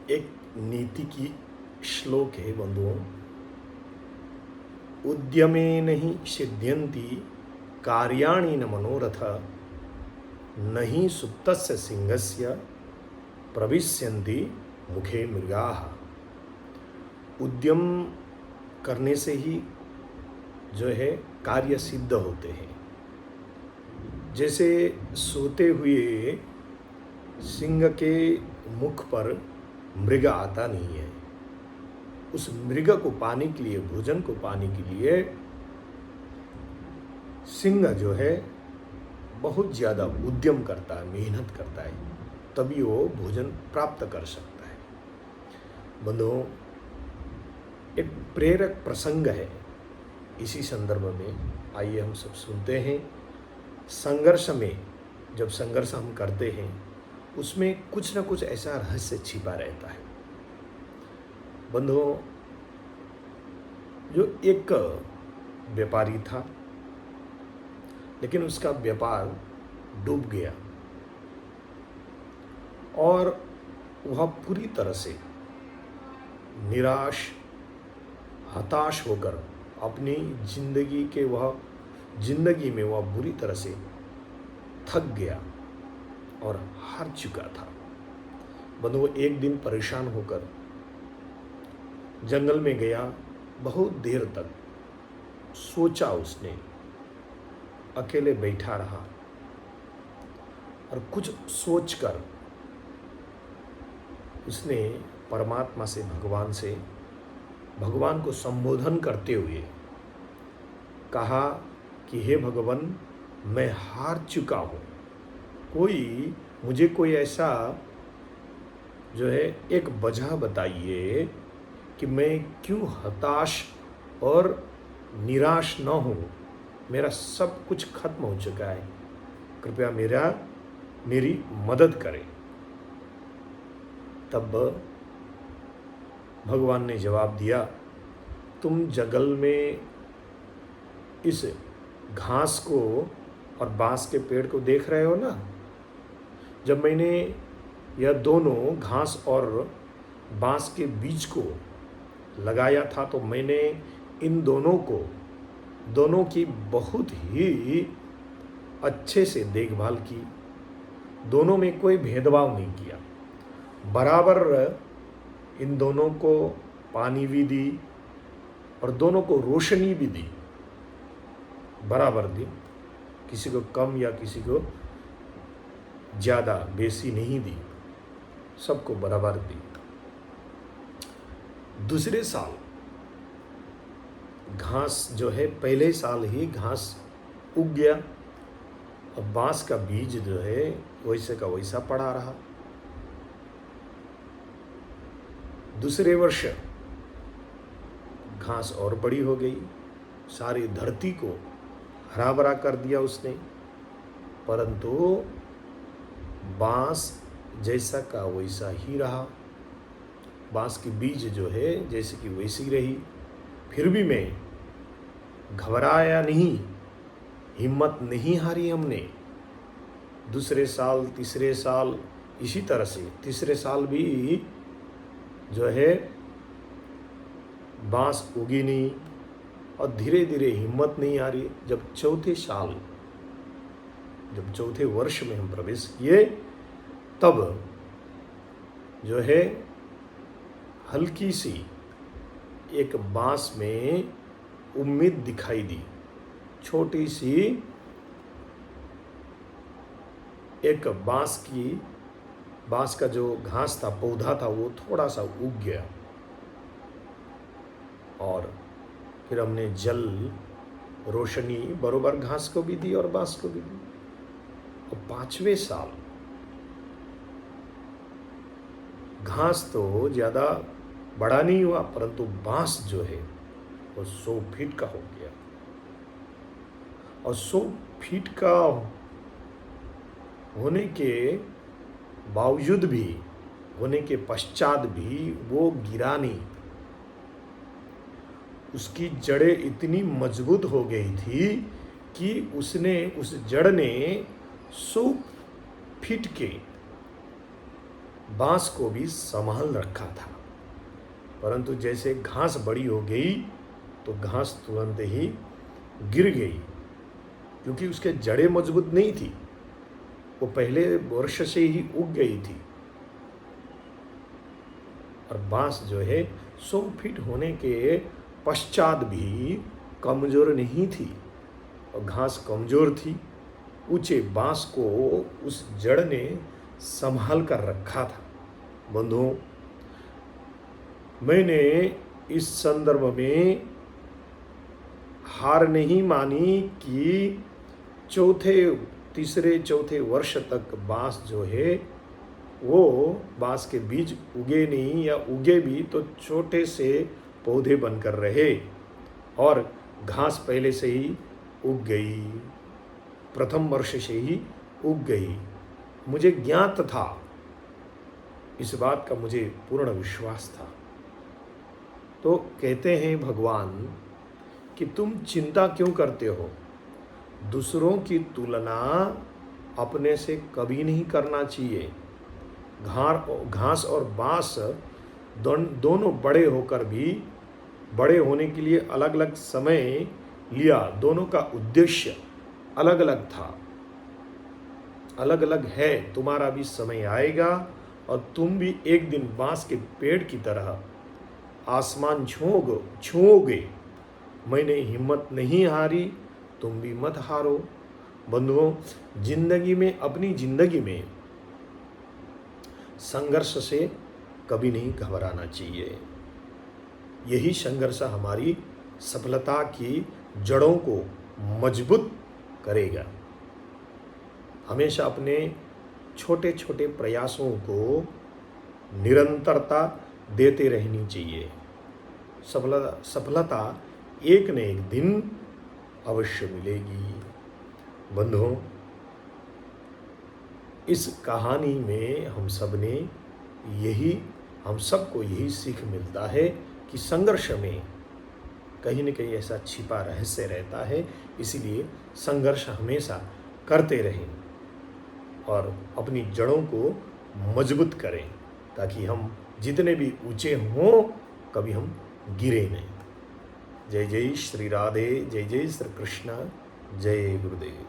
एक नीति की श्लोक है बंधुओं। उद्यमेन हि सिद्ध्यन्ति कार्याणि न मनोरथ, नहि सुप्तस्य सिंहस्य प्रविश्यन्ति मुखे मृगाः। उद्यम करने से ही जो है कार्य सिद्ध होते हैं। जैसे सोते हुए सिंह के मुख पर मृग आता नहीं है, उस मृग को पाने के लिए, भोजन को पाने के लिए सिंह जो है बहुत ज़्यादा उद्यम करता है, मेहनत करता है, तभी वो भोजन प्राप्त कर सकता है। बंधुओं, एक प्रेरक प्रसंग है इसी संदर्भ में, आइए हम सब सुनते हैं। संघर्ष में जब संघर्ष हम करते हैं उसमें कुछ न कुछ ऐसा रहस्य छिपा रहता है। बंधुओं, जो एक व्यापारी था, लेकिन उसका व्यापार डूब गया और वह पूरी तरह से निराश, हताश होकर अपनी जिंदगी में वह बुरी तरह से थक गया और हार चुका था। बंधुओं, एक दिन परेशान होकर जंगल में गया। बहुत देर तक सोचा उसने, अकेले बैठा रहा और कुछ सोचकर उसने परमात्मा से, भगवान को संबोधन करते हुए कहा कि हे भगवान, मैं हार चुका हूँ, मुझे कोई ऐसा जो है एक वजह बताइए कि मैं क्यों हताश और निराश न हूँ। मेरा सब कुछ खत्म हो चुका है, कृपया मेरी मदद करें। तब भगवान ने जवाब दिया, तुम जंगल में इस घास को और बांस के पेड़ को देख रहे हो ना? जब मैंने यह दोनों घास और बांस के बीज को लगाया था तो मैंने इन दोनों की बहुत ही अच्छे से देखभाल की। दोनों में कोई भेदभाव नहीं किया, बराबर इन दोनों को पानी भी दी और दोनों को रोशनी भी दी, बराबर दी। किसी को कम या किसी को ज़्यादा बेसी नहीं दी, सबको बराबर दी। दूसरे साल घास जो है, पहले साल ही घास उग गया और बांस का बीज जो है वैसे का वैसा पड़ा रहा। दूसरे वर्ष घास और बड़ी हो गई, सारी धरती को हरा भरा कर दिया उसने, परंतु बांस जैसा का वैसा ही रहा। बांस की बीज जो है जैसे कि वैसी रही। फिर भी मैं घबराया नहीं, हिम्मत नहीं हारी हमने। दूसरे साल, तीसरे साल, इसी तरह से तीसरे साल भी जो है बांस उगी नहीं और धीरे धीरे हिम्मत नहीं आ रही। जब चौथे वर्ष में हम प्रवेश किए, तब जो है हल्की सी एक बांस में उम्मीद दिखाई दी। छोटी सी एक बांस का जो घास था, पौधा था, वो थोड़ा सा उग गया और फिर हमने जल, रोशनी बरोबर घास को भी दी और बांस को भी दी। और 5वें साल घास तो ज़्यादा बड़ा नहीं हुआ, परंतु बांस जो है वो 100 फीट का हो गया। और 100 फीट का होने के बावजूद भी, होने के पश्चात भी वो गिरा नहीं। उसकी जड़ें इतनी मजबूत हो गई थी कि उस जड़ ने 100 फीट के बांस को भी संभाल रखा था, परंतु जैसे घास बड़ी हो गई तो घास तुरंत ही गिर गई, क्योंकि उसके जड़ें मजबूत नहीं थी, वो पहले वर्ष से ही उग गई थी। और बांस जो है 100 फीट होने के पश्चात भी कमजोर नहीं थी, और घास कमजोर थी। ऊंचे बांस को उस जड़ ने संभाल कर रखा था। बंधुओं, मैंने इस संदर्भ में हार नहीं मानी कि तीसरे चौथे वर्ष तक बांस जो है वो बांस के बीज उगे नहीं, या उगे भी तो छोटे से पौधे बनकर रहे, और घास पहले से ही उग गई, प्रथम वर्ष से ही उग गई। मुझे ज्ञात था, इस बात का मुझे पूर्ण विश्वास था। तो कहते हैं भगवान कि तुम चिंता क्यों करते हो? दूसरों की तुलना अपने से कभी नहीं करना चाहिए। घास और बांस दोनों बड़े होकर भी बड़े होने के लिए अलग अलग समय लिया। दोनों का उद्देश्य अलग अलग था, अलग अलग है। तुम्हारा भी समय आएगा और तुम भी एक दिन बांस के पेड़ की तरह आसमान छूओगे। मैंने हिम्मत नहीं हारी, तुम भी मत हारो। बंधुओं, जिंदगी में, अपनी जिंदगी में संघर्ष से कभी नहीं घबराना चाहिए। यही संघर्ष हमारी सफलता की जड़ों को मजबूत करेगा। हमेशा अपने छोटे छोटे प्रयासों को निरंतरता देते रहनी चाहिए। सफलता एक न एक दिन अवश्य मिलेगी। बंधुओं, इस कहानी में हम सबको यही सीख मिलता है कि संघर्ष में कहीं न कहीं ऐसा छिपा रहस्य रहता है। इसीलिए संघर्ष हमेशा करते रहें और अपनी जड़ों को मजबूत करें, ताकि हम जितने भी ऊंचे हों कभी हम गिरे नहीं। जय जय श्री राधे, जय जय श्री कृष्ण, जय गुरुदेव।